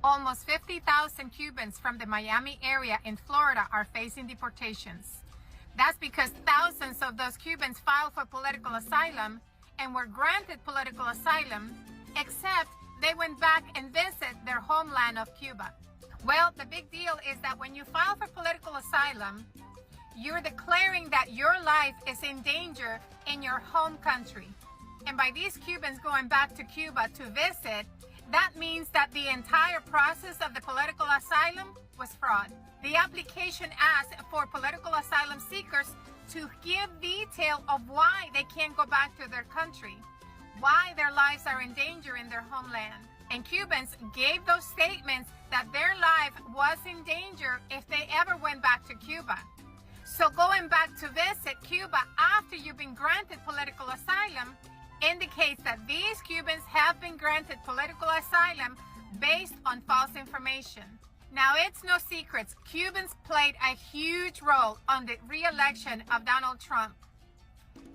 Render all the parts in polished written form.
Almost 50,000 Cubans from the Miami area in Florida are facing deportations. That's because thousands of those Cubans filed for political asylum and were granted political asylum, except they went back and visited their homeland of Cuba. Well, the big deal is that when you file for political asylum, you're declaring that your life is in danger in your home country. And by these Cubans going back to Cuba to visit, that means that the entire process of the political asylum was fraud. The application asked for political asylum seekers to give detail of why they can't go back to their country, why their lives are in danger in their homeland. And Cubans gave those statements that their life was in danger if they ever went back to Cuba. So going back to visit Cuba after you've been granted political asylum indicates that these Cubans have been granted political asylum based on false information. Now, it's no secret, Cubans played a huge role on the re-election of Donald Trump.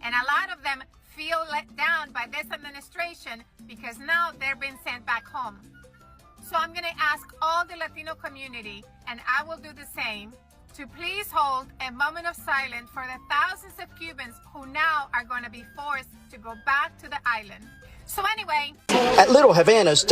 And a lot of them feel let down by this administration because now they're being sent back home. So I'm going to ask all the Latino community, and I will do the same, to please hold a moment of silence for the thousands of Cubans who now are going to be forced to go back to the island. So anyway, At Little Havana's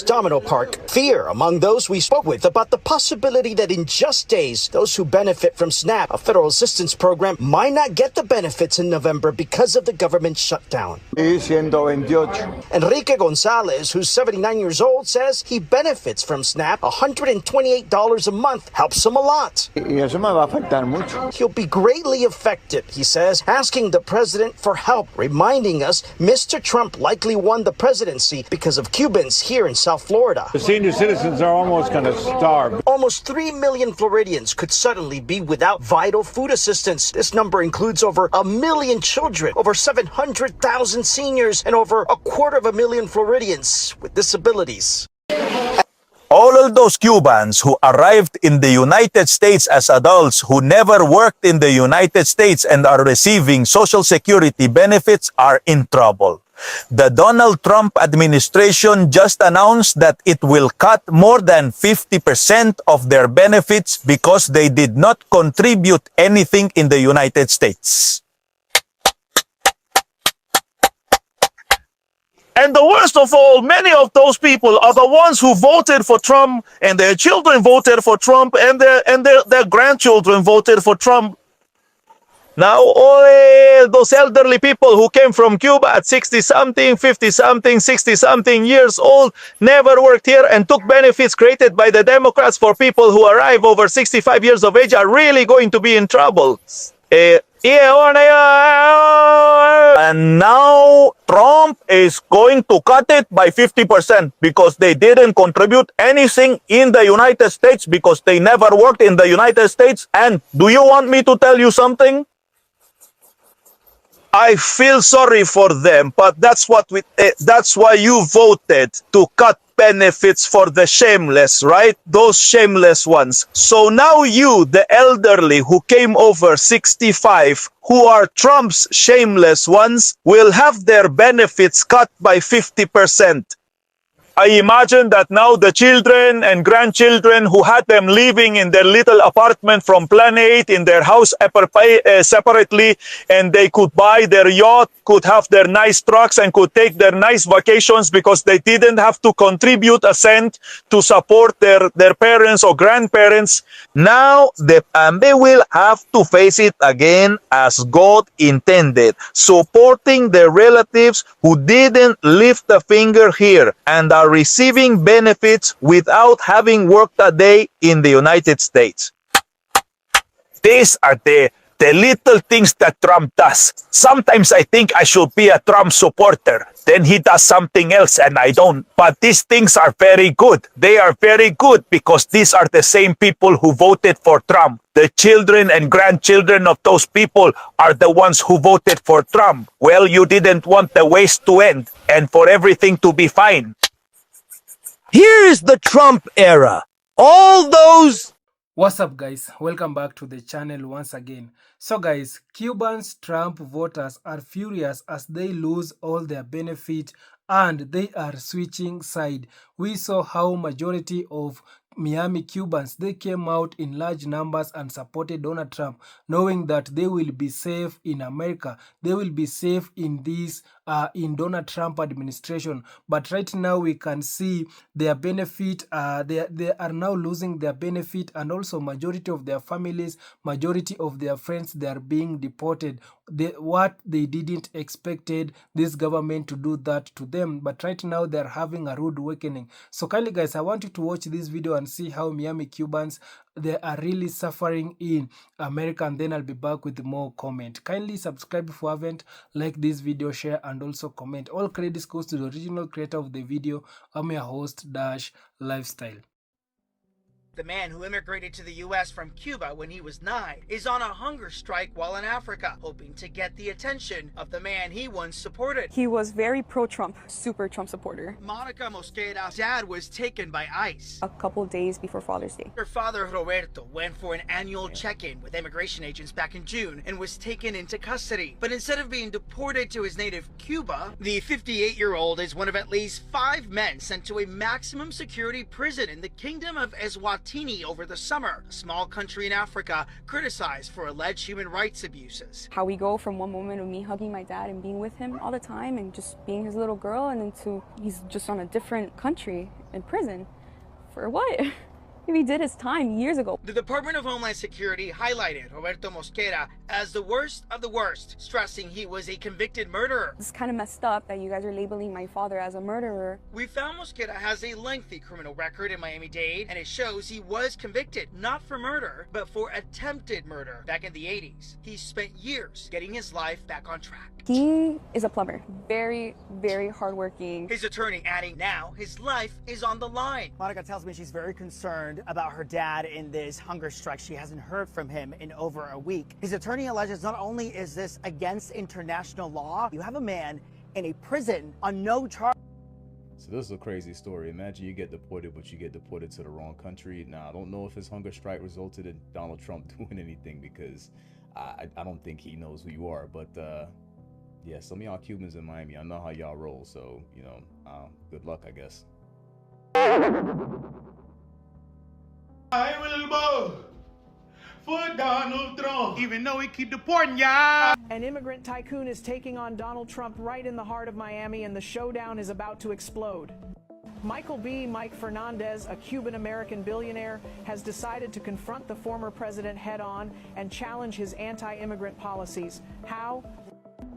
Domino Park, fear among those we spoke with about the possibility that in just days, those who benefit from SNAP, a federal assistance program, might not get the benefits in November because of the government shutdown. Enrique Gonzalez, who's 79 years old, says he benefits from SNAP. $128 a month helps him a lot. He'll be greatly affected, he says, asking the president for help, reminding us Mr. Trump likely won the presidency because of Cubans here in South Florida. The senior citizens are almost going to starve. Almost 3 million Floridians could suddenly be without vital food assistance. This number includes over 1 million children, over 700,000 seniors, and over 250,000 Floridians with disabilities. All of those Cubans who arrived in the United States as adults who never worked in the United States and are receiving Social Security benefits are in trouble. The Donald Trump administration just announced that it will cut more than 50% of their benefits because they did not contribute anything in the United States. And the worst of all, many of those people are the ones who voted for Trump, and their children voted for Trump, and their grandchildren voted for Trump. Now, all those elderly people who came from Cuba at 60-something, 50-something, 60-something years old, never worked here and took benefits created by the Democrats for people who arrive over 65 years of age are really going to be in trouble. And now Trump is going to cut it by 50% because they didn't contribute anything in the United States because they never worked in the United States. And do you want me to tell you something? I feel sorry for them, but that's why you voted to cut benefits for the shameless, right? Those shameless ones. So now you, the elderly who came over 65, who are Trump's shameless ones, will have their benefits cut by 50%. I imagine that now the children and grandchildren who had them living in their little apartment from Plan 8 in their house separately, and they could buy their yacht, could have their nice trucks, and could take their nice vacations because they didn't have to contribute a cent to support their parents or grandparents. Now they will have to face it again as God intended, supporting their relatives who didn't lift a finger here and are receiving benefits without having worked a day in the United States. These are the little things that Trump does. Sometimes I think I should be a Trump supporter. Then he does something else and I don't. But these things are very good. They are very good because these are the same people who voted for Trump. The children and grandchildren of those people are the ones who voted for Trump. Well, you didn't want the waste to end and for everything to be fine. Here is the Trump era. All those... What's up, guys? Welcome back to the channel once again. So guys, Cubans Trump voters are furious as they lose all their benefit and they are switching side. We saw how majority of Miami Cubans, they came out in large numbers and supported Donald Trump, knowing that they will be safe in America. They will be safe in this in Donald Trump administration. But right now we can see their benefit. They are now losing their benefit, and also majority of their families, majority of their friends, they are being deported. What they didn't expected this government to do that to them, but right now they're having a rude awakening. So kindly guys, I want you to watch this video and see how Miami Cubans, they are really suffering in America, and then I'll be back with more comment. Kindly subscribe if you haven't, like this video, share, and also comment. All credits goes to the original creator of the video. I'm your host, Dash Lifestyle. The man who immigrated to the U.S. from Cuba when he was 9 is on a hunger strike while in Africa, hoping to get the attention of the man he once supported. He was very pro-Trump, super Trump supporter. Monica Mosquera's dad was taken by ICE A couple days before Father's Day. Her father, Roberto, went for an annual check-in with immigration agents back in June and was taken into custody. But instead of being deported to his native Cuba, the 58-year-old is one of at least 5 men sent to a maximum security prison in the Kingdom of Eswatini over the summer, a small country in Africa criticized for alleged human rights abuses. How we go from one moment of me hugging my dad and being with him all the time and just being his little girl, and then to he's just on a different country in prison. For what? If he did his time years ago. The Department of Homeland Security highlighted Roberto Mosquera as the worst of the worst, stressing he was a convicted murderer. It's kind of messed up that you guys are labeling my father as a murderer. We found Mosquera has a lengthy criminal record in Miami-Dade, and it shows he was convicted not for murder, but for attempted murder back in the 80s. He spent years getting his life back on track. He is a plumber. Very, very hardworking. His attorney adding now his life is on the line. Monica tells me she's very concerned about her dad in this hunger strike. She hasn't heard from him in over a week. His attorney alleges not only is this against international law, you have a man in a prison on no charge. So this is a crazy story. Imagine you get deported, but you get deported to the wrong country. Now, I don't know if his hunger strike resulted in Donald Trump doing anything, because I don't think he knows who you are. But yeah, some of y'all Cubans in Miami, I know how y'all roll. So, you know, good luck, I guess. I will vote for Donald Trump, even though he keep deporting y'all. An immigrant tycoon is taking on Donald Trump right in the heart of Miami, and the showdown is about to explode. Mike Fernandez, a Cuban-American billionaire, has decided to confront the former president head-on and challenge his anti-immigrant policies. How?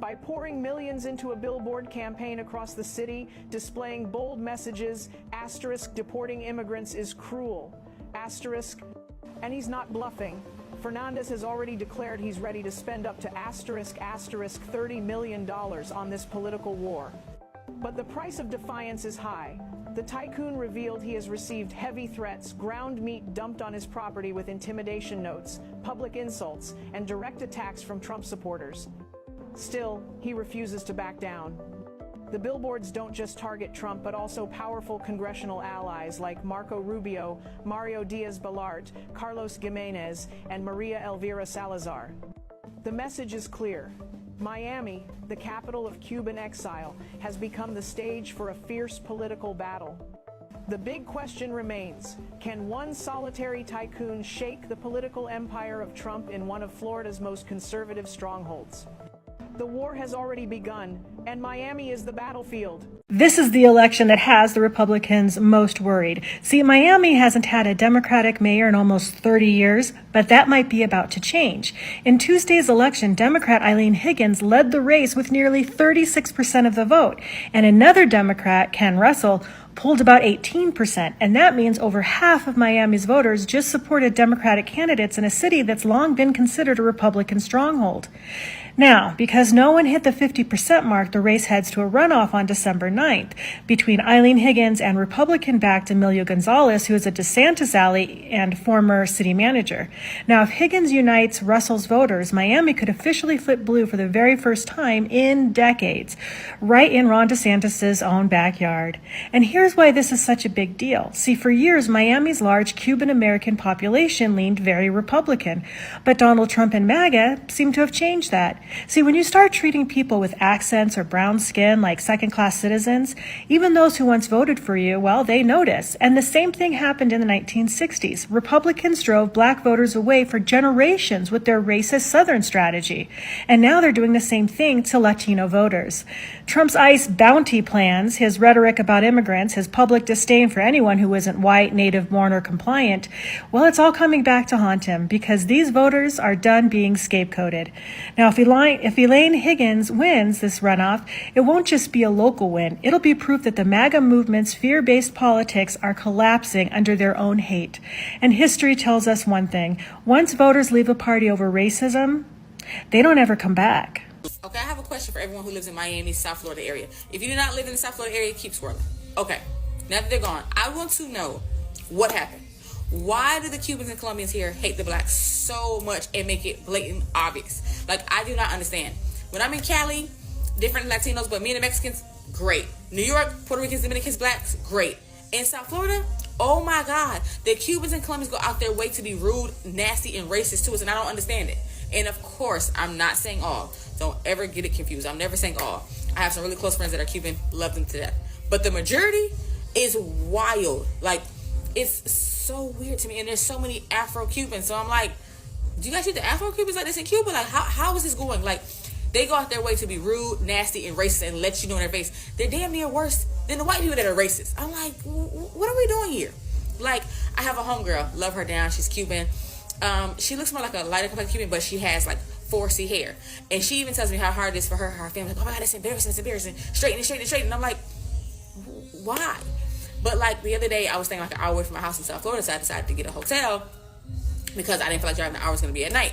By pouring millions into a billboard campaign across the city, displaying bold messages, * deporting immigrants is cruel, *, and he's not bluffing. Fernandez has already declared he's ready to spend up to * $30 million on this political war. But the price of defiance is high. The tycoon revealed he has received heavy threats, ground meat dumped on his property with intimidation notes, public insults, and direct attacks from Trump supporters. Still, he refuses to back down. The billboards don't just target Trump, but also powerful congressional allies like Marco Rubio, Mario Diaz-Balart, Carlos Gimenez, and Maria Elvira Salazar. The message is clear. Miami, the capital of Cuban exile, has become the stage for a fierce political battle. The big question remains, can one solitary tycoon shake the political empire of Trump in one of Florida's most conservative strongholds? The war has already begun, and Miami is the battlefield. This is the election that has the Republicans most worried. See, Miami hasn't had a Democratic mayor in almost 30 years, but that might be about to change. In Tuesday's election, Democrat Eileen Higgins led the race with nearly 36% of the vote, and another Democrat, Ken Russell, pulled about 18%, and that means over half of Miami's voters just supported Democratic candidates in a city that's long been considered a Republican stronghold. Now, because no one hit the 50% mark, the race heads to a runoff on December 9th between Eileen Higgins and Republican-backed Emilio Gonzalez, who is a DeSantis ally and former city manager. Now, if Higgins unites Russell's voters, Miami could officially flip blue for the very first time in decades, right in Ron DeSantis' own backyard. And here's why this is such a big deal. See, for years, Miami's large Cuban-American population leaned very Republican, but Donald Trump and MAGA seem to have changed that. See, when you start treating people with accents or brown skin like second-class citizens, even those who once voted for you, well, they notice. And the same thing happened in the 1960s. Republicans drove black voters away for generations with their racist Southern strategy. And now they're doing the same thing to Latino voters. Trump's ICE bounty plans, his rhetoric about immigrants, his public disdain for anyone who isn't white, native-born, or compliant, well, it's all coming back to haunt him because these voters are done being scapegoated. Now, if Elaine Higgins wins this runoff, it won't just be a local win. It'll be proof that the MAGA movement's fear-based politics are collapsing under their own hate. And history tells us one thing. Once voters leave a party over racism, they don't ever come back. Okay, I have a question for everyone who lives in Miami, South Florida area. If you do not live in the South Florida area, keep swirling. Okay, now that they're gone, I want to know what happened. Why do the Cubans and Colombians here hate the blacks so much and make it blatant obvious? Like, I do not understand. When I'm in Cali, different Latinos, but me and the Mexicans, great. New York, Puerto Ricans, Dominicans, blacks, great. In South Florida, oh my God, the Cubans and Colombians go out their way to be rude, nasty, and racist to us, and I don't understand it. And of course, I'm not saying all. Don't ever get it confused. I'm never saying all. I have some really close friends that are Cuban, love them to death. But the majority is wild. Like, it's so weird to me. And there's so many Afro-Cubans. So I'm like, do you guys treat the Afro-Cubans like this in Cuba? Like, how is this going? Like, they go out their way to be rude, nasty, and racist and let you know in their face. They're damn near worse than the white people that are racist. I'm like, what are we doing here? Like, I have a homegirl, love her down. She's Cuban. She looks more like a lighter complexion Cuban, but she has like 4C hair. And she even tells me how hard it is for her family. Like, oh my God, it's embarrassing. Straighten. And I'm like, why? But like the other day, I was staying like an hour away from my house in South Florida, so I decided to get a hotel because I didn't feel like driving an hour was going to be at night.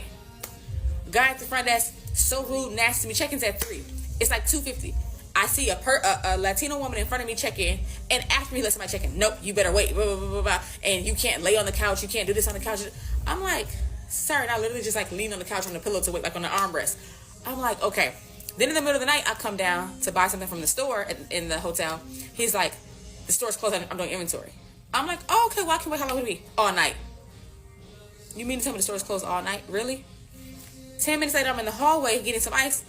Guy at the front desk, so rude, nasty to me. Check-in's at 3. It's like $2.50. I see a Latino woman in front of me check in, and after me, let somebody check in. Nope, you better wait. Blah, blah, blah, blah, blah. And you can't lay on the couch. You can't do this on the couch. I'm like, sir, and I literally just like lean on the couch on the pillow to wait, like on the armrest. I'm like, okay. Then in the middle of the night, I come down to buy something from the store in the hotel. He's like, the store's closed. I'm doing inventory. I'm like, oh, okay. Well, I can wait. How long would it be? All night. You mean to tell me the store's closed all night? Really? 10 minutes later, I'm in the hallway getting some ice.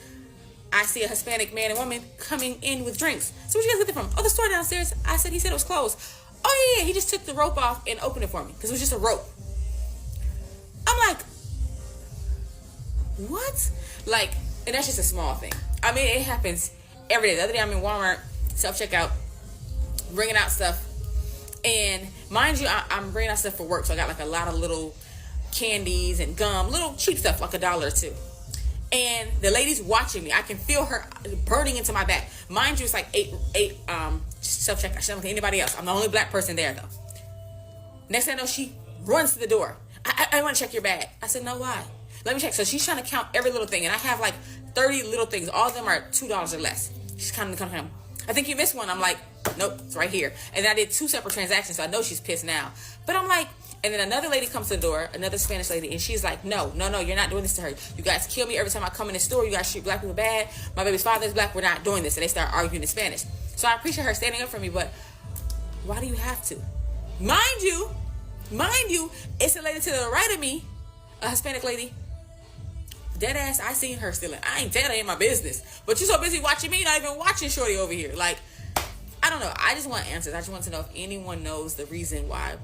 I see a Hispanic man and woman coming in with drinks. So where'd you guys get it from? Oh, the store downstairs. He said it was closed. Oh, yeah. He just took the rope off and opened it for me because it was just a rope. I'm like, what? Like, and that's just a small thing. I mean, it happens every day. The other day, I'm in Walmart, self-checkout, bringing out stuff. And mind you, I'm bringing out stuff for work. So I got like a lot of little candies and gum, little cheap stuff, like $1 or $2. And the lady's watching me. I can feel her burning into my back. Mind you, it's like eight self-checkout. She doesn't think anybody else. I'm the only black person there, though. Next thing I know, she runs to the door. I want to check your bag. I said, no, why? Let me check. So she's trying to count every little thing. And I have like 30 little things. All of them are $2 or less. She's counting. I think you missed one. I'm like, nope, it's right here. And I did 2 separate transactions, so I know she's pissed now. But I'm like, and then another lady comes to the door, another Spanish lady, and she's like, no, you're not doing this to her. You guys kill me every time I come in the store. You guys treat black people bad. My baby's father is black. We're not doing this. And they start arguing in Spanish. So I appreciate her standing up for me, but why do you have to? Mind you, it's a lady to the right of me, a Hispanic lady. Dead ass, I seen her stealing. I ain't dead, I ain't my business. But you so busy watching me, not even watching Shorty over here. Like, I don't know. I just want answers. I just want to know if anyone knows the reason why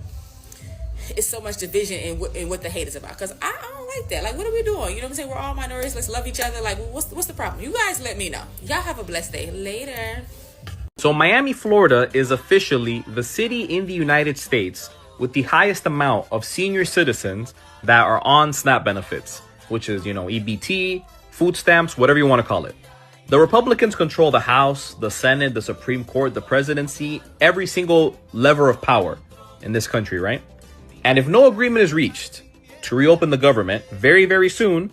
it's so much division in what the hate is about. Because I don't like that. Like, what are we doing? You know what I'm saying? We're all minorities. Let's love each other. Like, what's the problem? You guys let me know. Y'all have a blessed day. Later. So Miami, Florida is officially the city in the United States with the highest amount of senior citizens that are on SNAP benefits, which is, EBT, food stamps, whatever you want to call it. The Republicans control the House, the Senate, the Supreme Court, the presidency, every single lever of power in this country, right? And if no agreement is reached to reopen the government very, very soon,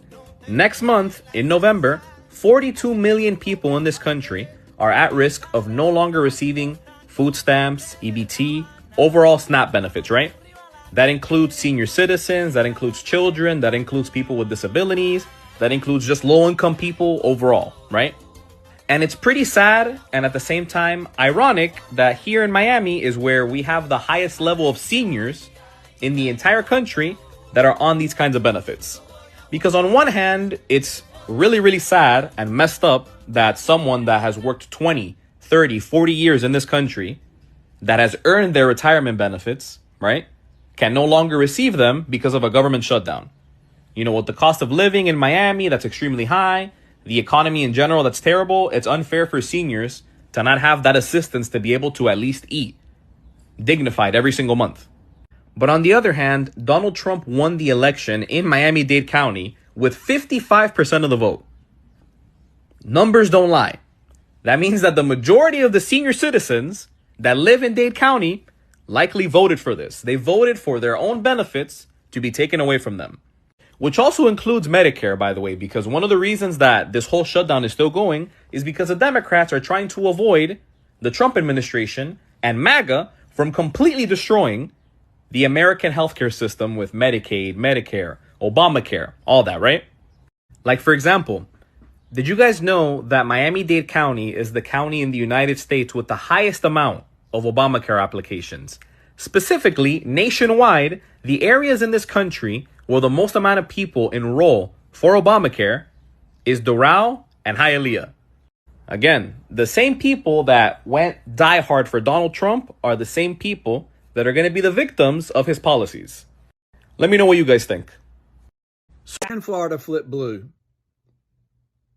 next month in November, 42 million people in this country are at risk of no longer receiving food stamps, EBT, overall SNAP benefits, right? That includes senior citizens, that includes children, that includes people with disabilities, that includes just low-income people overall, right? And it's pretty sad and at the same time ironic that here in Miami is where we have the highest level of seniors in the entire country that are on these kinds of benefits. Because on one hand, it's really, really sad and messed up that someone that has worked 20, 30, 40 years in this country, that has earned their retirement benefits, right, can no longer receive them because of a government shutdown. You know, with the cost of living in Miami that's extremely high, the economy in general that's terrible, it's unfair for seniors to not have that assistance to be able to at least eat dignified every single month. But on the other hand, Donald Trump won the election in Miami-Dade County with 55% of the vote. Numbers don't lie. That means that the majority of the senior citizens that live in Dade County likely voted for this. They voted for their own benefits to be taken away from them, which also includes Medicare, by the way, because one of the reasons that this whole shutdown is still going is because the Democrats are trying to avoid the Trump administration and MAGA from completely destroying the American healthcare system with Medicaid, Medicare, Obamacare, all that, right? Like, for example, did you guys know that Miami-Dade County is the county in the United States with the highest amount of Obamacare applications? Specifically, nationwide, the areas in this country where the most amount of people enroll for Obamacare is Doral and Hialeah. Again, the same people that went diehard for Donald Trump are the same people that are going to be the victims of his policies. Let me know what you guys think. Can Florida flip blue?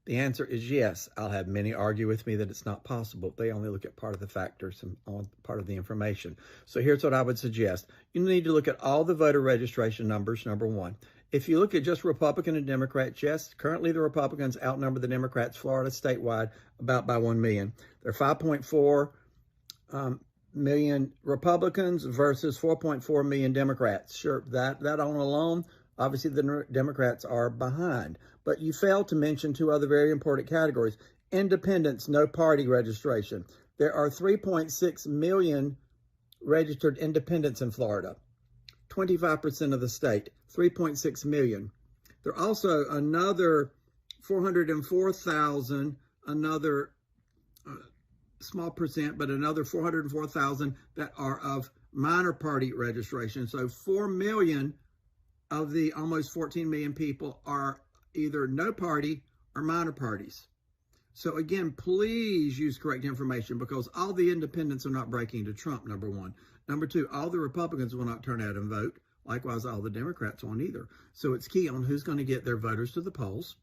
The answer is yes. I'll have many argue with me that it's not possible. They only look at part of the factors and part of the information. So here's what I would suggest. You need to look at all the voter registration numbers, number one. If you look at just Republican and Democrat, yes, currently the Republicans outnumber the Democrats, Florida statewide, about by 1 million. There are 5.4 million Republicans versus 4.4 million Democrats. Sure, that on alone, obviously the Democrats are behind. But you failed to mention two other very important categories. Independents, no party registration. There are 3.6 million registered independents in Florida. 25% of the state, 3.6 million. There are also another 404,000, another small percent, but another 404,000 that are of minor party registration. So 4 million of the almost 14 million people are either no party or minor parties. So again, please use correct information, because all the independents are not breaking to Trump, number one. Number two, all the Republicans will not turn out and vote. Likewise, all the Democrats won't either. So it's key on who's going to get their voters to the polls.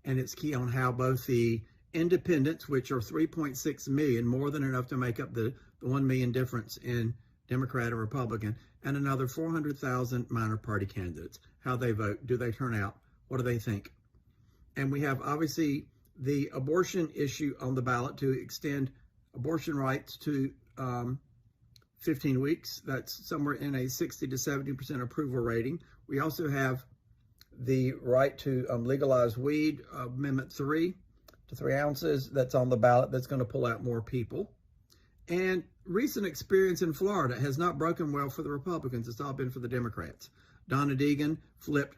And it's key on how both the independents, which are 3.6 million, more than enough to make up the 1 million difference in Democrat and Republican, and another 400,000 minor party candidates, how they vote, do they turn out, what do they think? And we have obviously the abortion issue on the ballot to extend abortion rights to 15 weeks. That's somewhere in a 60 to 70% approval rating. We also have the right to legalize weed, Amendment 3 to 3 ounces. That's on the ballot. That's going to pull out more people. And recent experience in Florida has not broken well for the Republicans. It's all been for the Democrats. Donna Deegan flipped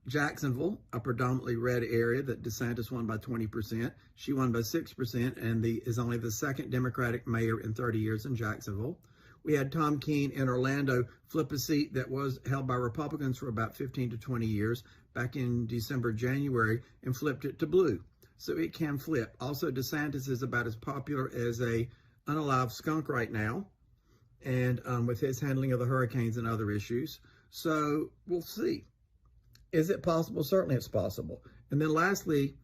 Jacksonville, a predominantly red area that DeSantis won by 20%. She won by 6% and is only the second Democratic mayor in 30 years in Jacksonville. We had Tom Keene in Orlando flip a seat that was held by Republicans for about 15 to 20 years back in December, January, and flipped it to blue. So it can flip. Also, DeSantis is about as popular as a unalive skunk right now, and with his handling of the hurricanes and other issues. So we'll see. Is it possible? Certainly it's possible. And then lastly,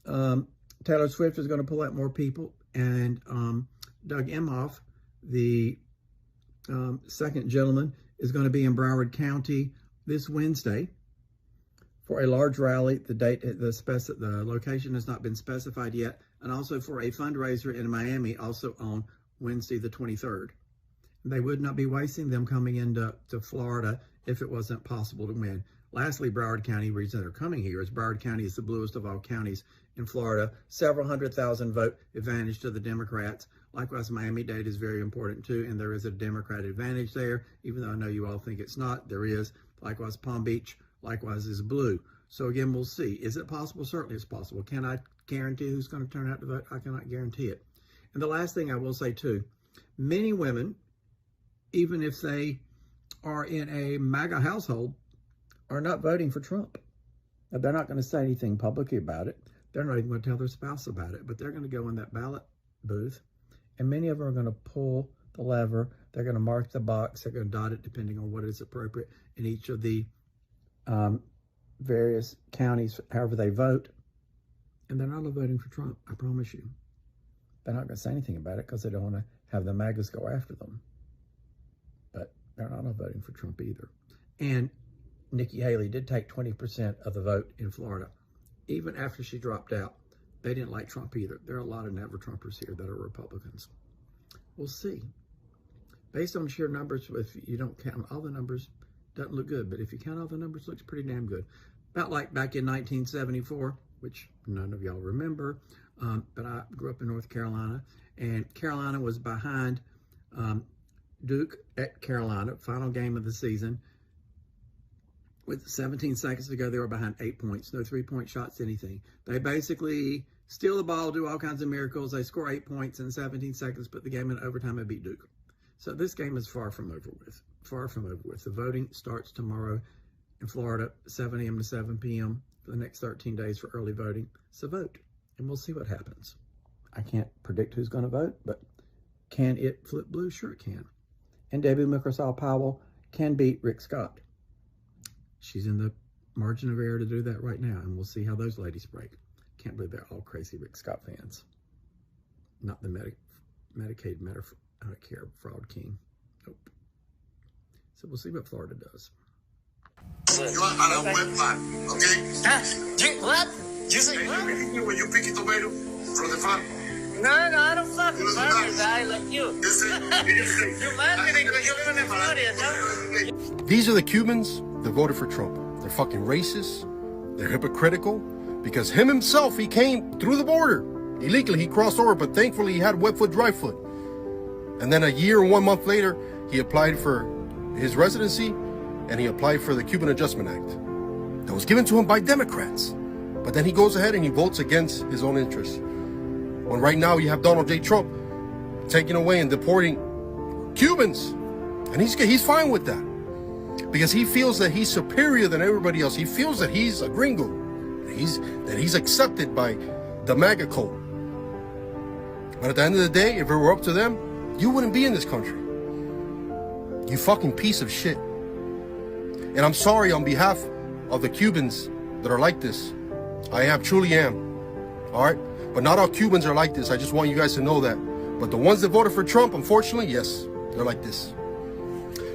Taylor Swift is going to pull out more people, and Doug Emhoff, the second gentleman, is going to be in Broward County this Wednesday for a large rally. The date, the location has not been specified yet, and also for a fundraiser in Miami, also on Wednesday the 23rd. They would not be wasting them coming into Florida if it wasn't possible to win. Lastly, Broward County, reason they're coming here is Broward County is the bluest of all counties in Florida. Several 100,000 vote advantage to the Democrats. Likewise, Miami-Dade is very important too, and there is a Democrat advantage there, even though I know you all think it's not. There is. Likewise, Palm Beach, likewise, is blue. So again, we'll see. Is it possible? Certainly it's possible. Can I guarantee who's going to turn out to vote? I cannot guarantee it. And the last thing I will say too, many women, even if they are in a MAGA household, are not voting for Trump. Now, they're not going to say anything publicly about it. They're not even going to tell their spouse about it, but they're going to go in that ballot booth, and many of them are going to pull the lever. They're going to mark the box. They're going to dot it depending on what is appropriate in each of the various counties, however they vote. And they're not all voting for Trump, I promise you. They're not going to say anything about it because they don't want to have the MAGAs go after them. But they're not all voting for Trump either. And Nikki Haley did take 20% of the vote in Florida. Even after she dropped out, they didn't like Trump either. There are a lot of never-Trumpers here that are Republicans. We'll see. Based on sheer numbers, if you don't count all the numbers, doesn't look good. But if you count all the numbers, looks pretty damn good. About like back in 1974, which none of y'all remember, but I grew up in North Carolina, and Carolina was behind Duke at Carolina, final game of the season. With 17 seconds to go, they were behind 8 points. No three-point shots, anything. They basically steal the ball, do all kinds of miracles. They score 8 points in 17 seconds, put the game in overtime and beat Duke. So this game is far from over with. Far from over with. The voting starts tomorrow in Florida, 7 a.m. to 7 p.m. for the next 13 days for early voting. So vote, and we'll see what happens. I can't predict who's going to vote, but can it flip blue? Sure it can. And Debbie McChrystal-Powell can beat Rick Scott. She's in the margin of error to do that right now, and we'll see how those ladies break. Can't believe they're all crazy Rick Scott fans. Not the Medicaid Medicare fraud king. Nope. So we'll see what Florida does. You are on a wet farm, okay? Huh? What? You say what? When you pick a tomato from the farm. No, I don't fucking farm, guy like you. You're marketing because you live in Florida, no? These are the Cubans that voted for Trump. They're fucking racist. They're hypocritical. Because him himself, he came through the border. Illegally, he crossed over, but thankfully he had wet foot, dry foot. And then a year and 1 month later, he applied for his residency and he applied for the Cuban Adjustment Act that was given to him by Democrats. But then he goes ahead and he votes against his own interests. When right now you have Donald J. Trump taking away and deporting Cubans. And he's fine with that. Because he feels that he's superior than everybody else. He feels that he's a gringo. That he's accepted by the MAGA code. But at the end of the day, if it were up to them, you wouldn't be in this country. You fucking piece of shit. And I'm sorry on behalf of the Cubans that are like this. I truly am. All right? But not all Cubans are like this. I just want you guys to know that. But the ones that voted for Trump, unfortunately, yes, they're like this.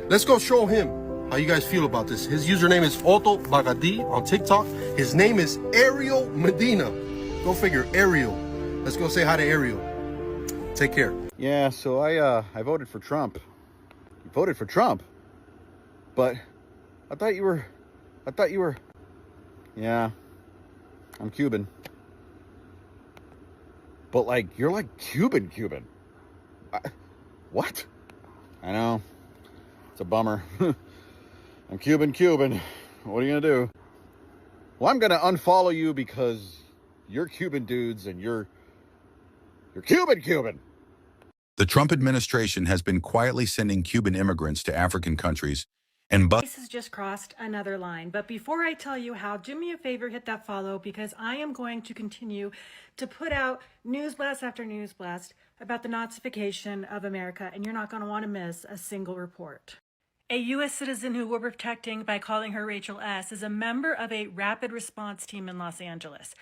Let's go show him how you guys feel about this. His username is Otto Bagadi on TikTok. His name is Ariel Medina. Go figure, Ariel. Let's go say hi to Ariel. Take care. Yeah, so I voted for Trump. You voted for Trump? But I thought you were... Yeah, I'm Cuban. But like, you're like Cuban. What? I know. It's a bummer. I'm Cuban. What are you gonna do? Well, I'm gonna unfollow you because you're Cuban dudes and you're Cuban. The Trump administration has been quietly sending Cuban immigrants to African countries and This has just crossed another line. But before I tell you how, do me a favor, hit that follow, because I am going to continue to put out news blast after news blast about the Nazification of America, and you're not going to want to miss a single report. A U.S. citizen who we're protecting by calling her Rachel S. is a member of a rapid response team in Los Angeles.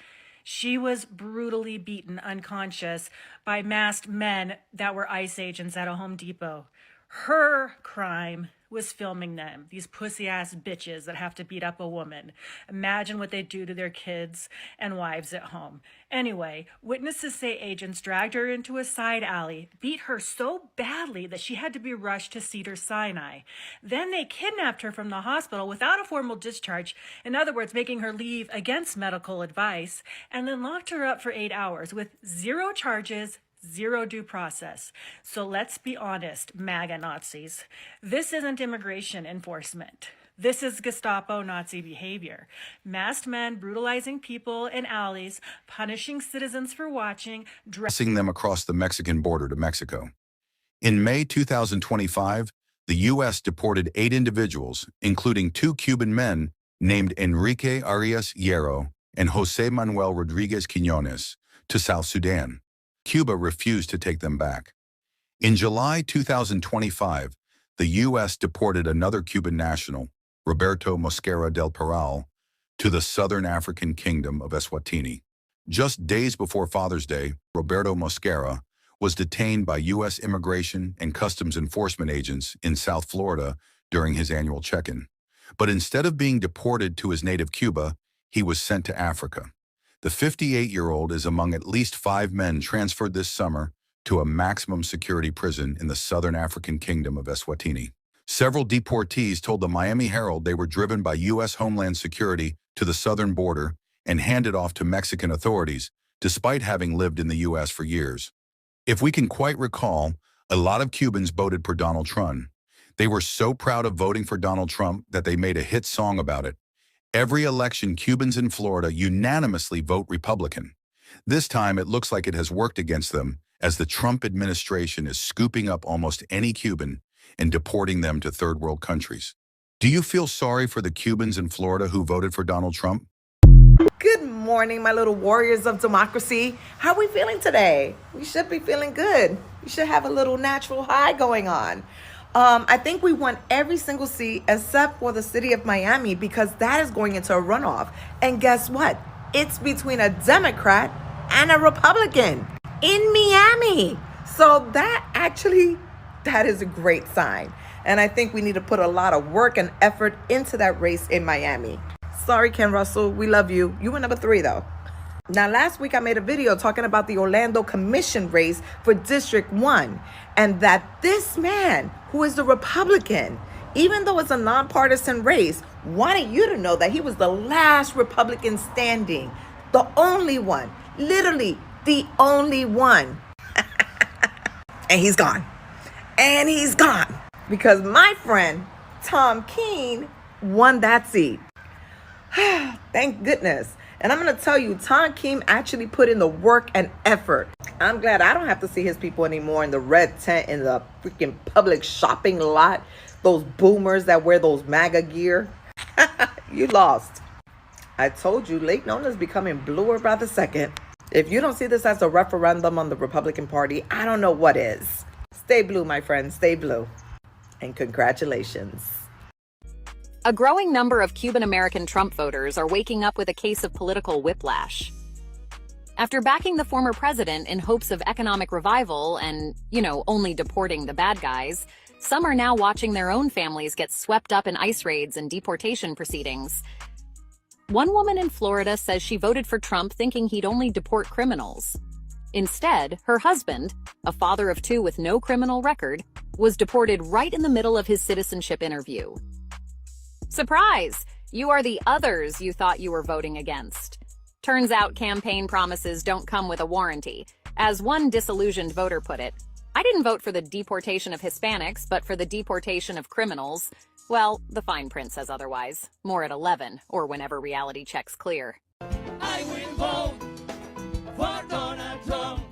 She was brutally beaten unconscious by masked men that were ICE agents at a Home Depot. Her crime was filming them, these pussy-ass bitches that have to beat up a woman. Imagine what they do to their kids and wives at home. Anyway, witnesses say agents dragged her into a side alley, beat her so badly that she had to be rushed to Cedars-Sinai. Then they kidnapped her from the hospital without a formal discharge, in other words, making her leave against medical advice, and then locked her up for 8 hours with 0 charges, 0 due process. So let's be honest, MAGA Nazis. This isn't immigration enforcement. This is Gestapo Nazi behavior. Masked men brutalizing people in alleys, punishing citizens for watching, dressing them across the Mexican border to Mexico. In May 2025, the U.S. deported 8 individuals, including 2 Cuban men, named Enrique Arias Hierro and Jose Manuel Rodriguez Quiñones to South Sudan. Cuba refused to take them back. In July 2025, the U.S. deported another Cuban national, Roberto Mosquera del Peral, to the southern African kingdom of Eswatini. Just days before Father's Day, Roberto Mosquera was detained by U.S. Immigration and Customs Enforcement agents in South Florida during his annual check-in. But instead of being deported to his native Cuba, he was sent to Africa. The 58-year-old is among at least 5 men transferred this summer to a maximum security prison in the southern African kingdom of Eswatini. Several deportees told the Miami Herald they were driven by U.S. Homeland Security to the southern border and handed off to Mexican authorities, despite having lived in the U.S. for years. If we can quite recall, a lot of Cubans voted for Donald Trump. They were so proud of voting for Donald Trump that they made a hit song about it. Every election, Cubans in Florida unanimously vote Republican. This time, it looks like it has worked against them, as the Trump administration is scooping up almost any Cuban and deporting them to third world countries. Do you feel sorry for the Cubans in Florida who voted for Donald Trump? Good morning, my little warriors of democracy. How are we feeling today? We should be feeling good. We should have a little natural high going on. I think we won every single seat except for the city of Miami, because that is going into a runoff. And guess what? It's between a Democrat and a Republican in Miami. So that is a great sign. And I think we need to put a lot of work and effort into that race in Miami. Sorry, Ken Russell. We love you. You were number 3, though. Now, last week I made a video talking about the Orlando Commission race for District 1, and that this man, who is the Republican, even though it's a nonpartisan race, wanted you to know that he was the last Republican standing, the only one, literally the only one. And he's gone. And he's gone. Because my friend, Tom Keene, won that seat. Thank goodness. And I'm going to tell you, Tom Keene actually put in the work and effort. I'm glad I don't have to see his people anymore in the red tent in the freaking public shopping lot. Those boomers that wear those MAGA gear. You lost. I told you, Lake Nona is becoming bluer by the second. If you don't see this as a referendum on the Republican Party, I don't know what is. Stay blue, my friends. Stay blue. And congratulations. A growing number of Cuban-American Trump voters are waking up with a case of political whiplash. After backing the former president in hopes of economic revival and, only deporting the bad guys, some are now watching their own families get swept up in ICE raids and deportation proceedings. One woman in Florida says she voted for Trump thinking he'd only deport criminals. Instead, her husband, a father of 2 with no criminal record, was deported right in the middle of his citizenship interview. Surprise! You are the others you thought you were voting against. Turns out campaign promises don't come with a warranty. As one disillusioned voter put it, I didn't vote for the deportation of Hispanics, but for the deportation of criminals. Well, the fine print says otherwise. More at 11, or whenever reality checks clear. I will vote for Donald Trump.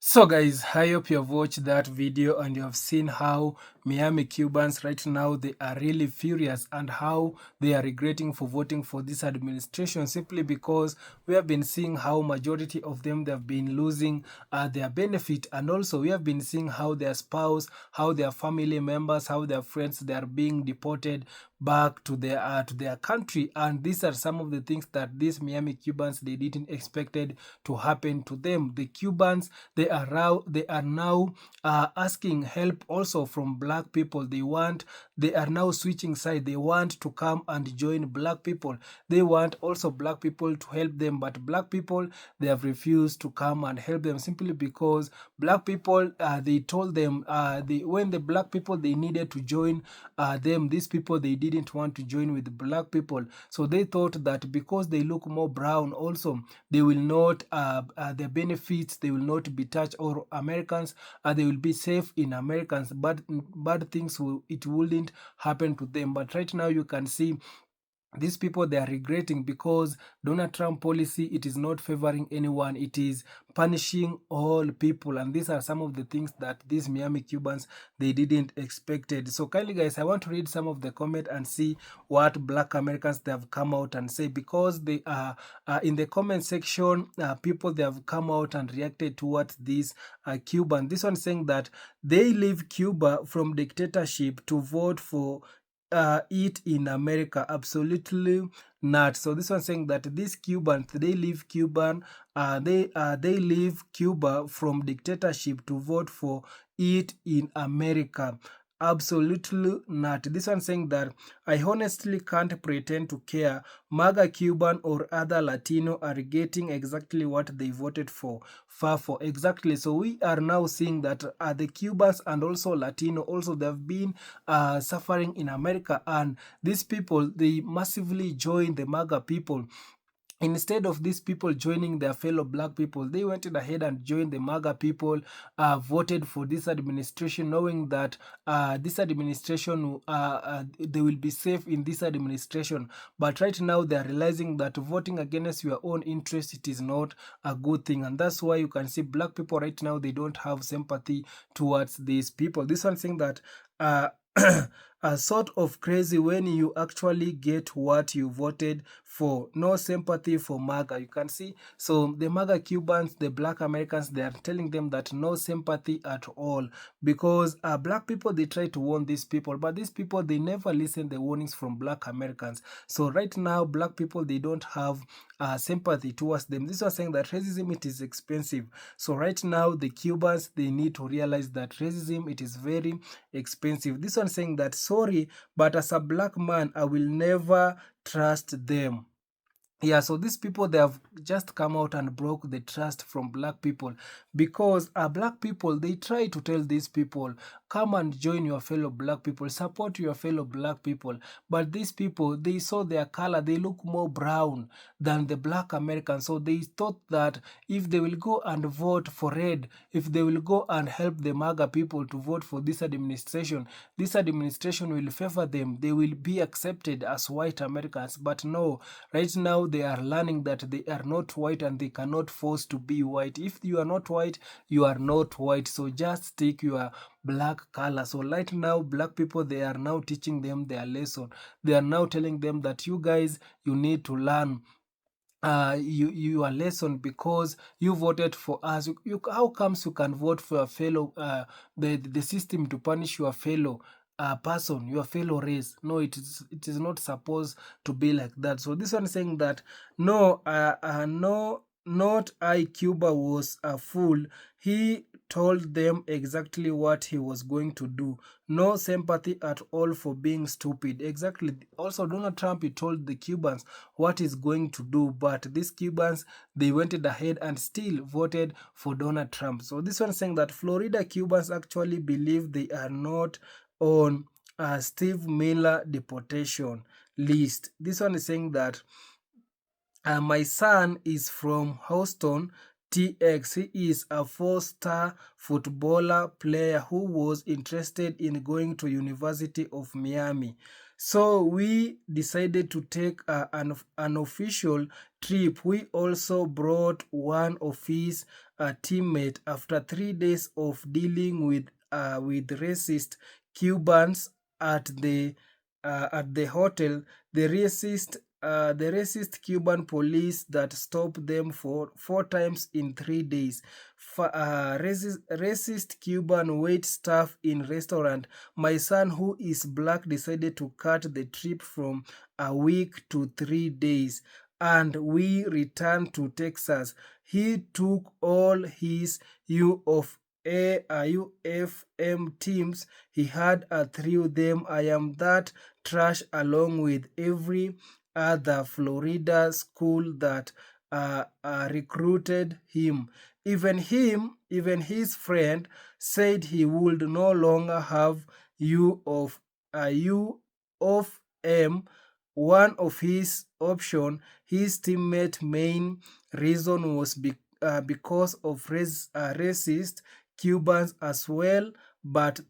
So guys, I hope you have watched that video and you have seen how Miami Cubans right now, they are really furious and how they are regretting for voting for this administration, simply because we have been seeing how majority of them, they have been losing their benefit, and also we have been seeing how their spouse, how their family members, how their friends, they are being deported back to their country. And these are some of the things that these Miami Cubans, they didn't expected to happen to them. The Cubans, they are now asking help also from black people. They are now switching side. They want to come and join black people. They want also black people to help them, but black people, they have refused to come and help them, simply because black people, they told them when the black people, they needed to join them, these people, they didn't want to join with black people. So they thought that because they look more brown also, they will not their benefits, they will not be touched, or Americans, they will be safe in Americans, but bad things it wouldn't happen to them. But right now you can see these people, they are regretting, because Donald Trump policy, it is not favoring anyone, it is punishing all people. And these are some of the things that these Miami Cubans, they didn't expected. So kindly guys, I want to read some of the comment and see what Black Americans, they have come out and say, because they are in the comment section, people, they have come out and reacted towards this Cuban. This one saying that they leave Cuba from dictatorship to vote for it in America. Absolutely not. So this one saying that these Cubans, they leave they leave Cuba from dictatorship to vote for it in America. Absolutely not. This one saying that I honestly can't pretend to care. MAGA Cuban or other Latino are getting exactly what they voted for. Far for exactly. So we are now seeing that the Cubans and also Latino, also they've been suffering in America, and these people, they massively join the MAGA people. Instead of these people joining their fellow Black people, they went ahead and joined the MAGA people, voted for this administration, knowing that this administration, they will be safe in this administration. But right now, they are realizing that voting against your own interest, it is not a good thing. And that's why you can see Black people right now, they don't have sympathy towards these people. This one saying that sort of crazy when you actually get what you voted for. No sympathy for MAGA. You can see, so the MAGA Cubans, the Black Americans, they are telling them that no sympathy at all, because Black people, they try to warn these people, but these people, they never listen the warnings from Black Americans. So right now, Black people, they don't have sympathy towards them. This was saying that racism, it is expensive. So right now, the Cubans, they need to realize that racism, it is very expensive. This one saying that, sorry, but as a Black man, I will never trust them. Yeah, so these people, they have just come out and broke the trust from Black people, because Black people, they try to tell these people, come and join your fellow Black people, support your fellow Black people. But these people, they saw their color, they look more brown than the Black Americans. So they thought that if they will go and vote for red, if they will go and help the MAGA people to vote for this administration will favor them. They will be accepted as white Americans. But no, right now, they are learning that they are not white and they cannot force to be white. If you are not white, you are not white. So just take your Black color. So right now, Black people, they are now teaching them their lesson. They are now telling them that you guys, you need to learn your lesson, because you voted for us. How comes you can vote for a fellow, the system to punish your fellow person, your fellow race? No, it is not supposed to be like that. So this one is saying that no, not I, Cuba was a fool. He told them exactly what he was going to do. No sympathy at all for being stupid. Exactly. Also, Donald Trump, he told the Cubans what he's going to do, but these Cubans, they went ahead and still voted for Donald Trump. So this one saying that Florida Cubans actually believe they are not on Steve Miller deportation list. This one is saying that my son is from Houston, TX. He is a 4-star footballer player who was interested in going to University of Miami. So we decided to take an official trip. We also brought one of his teammates. After 3 days of dealing with racist Cubans at the hotel, the racist Cuban police that stopped them for 4 times in 3 days. Racist Cuban wait staff in restaurant. My son, who is Black, decided to cut the trip from a week to 3 days, and we returned to Texas. He took all his UFM teams he had through them. I am that trash, along with every other Florida school that recruited him. Even his friend said he would no longer have UFM. One of his option, his teammate main reason was because of racist Cubans as well. But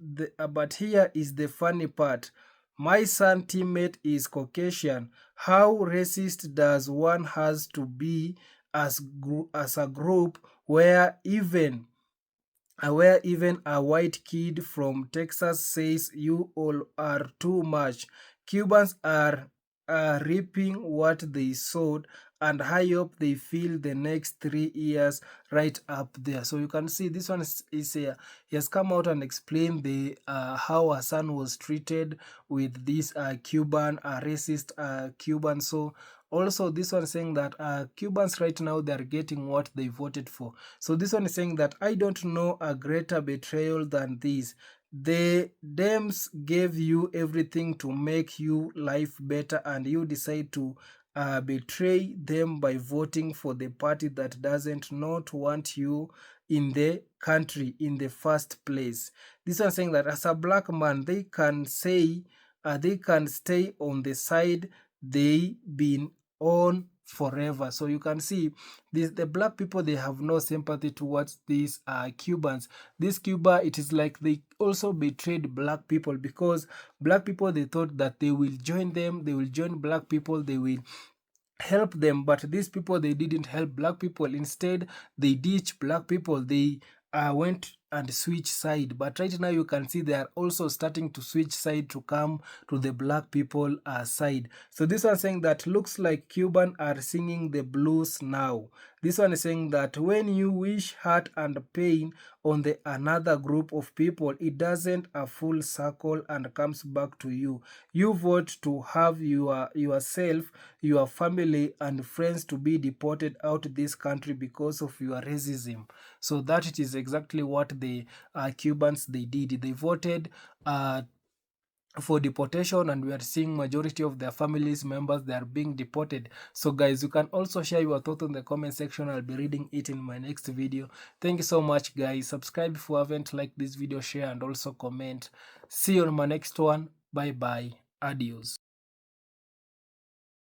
here is the funny part. my son teammate is Caucasian. How racist does one has to be as a group where even a white kid from Texas says you all are too much? Cubans are reaping what they sowed, and I hope they feel the next 3 years right up there. So you can see this one is he has come out and explained the how her son was treated with this Cuban racist Cuban. So also this one saying that Cubans right now, they are getting what they voted for. So this one is saying that I don't know a greater betrayal than this. The Dems gave you everything to make you life better, and you decide to betray them by voting for the party that doesn't not want you in the country in the first place. This one saying that as a black man, they can say they can stay on the side they been on forever. So you can see this, the black people, they have no sympathy towards these Cubans. This Cuba, it is like they also betrayed black people, because black people, they thought that they will join them, they will join black people, they will help them, but these people, they didn't help black people. Instead, they ditched black people. They went and switch side. But right now you can see they are also starting to switch side to come to the black people side. So this one saying that looks like Cuban are singing the blues now. This one is saying that when you wish hurt and pain on the another group of people, it doesn't a full circle and comes back to you. You vote to have yourself, your family and friends to be deported out of this country because of your racism. So that it is exactly what the Cubans, they did. They voted for deportation, and we are seeing majority of their families members, they are being deported. So guys, you can also share your thoughts in the comment section. I'll be reading it in my next video. Thank you so much guys. Subscribe if you haven't, like this video, share and also comment. See you on my next one. Bye bye. Adios.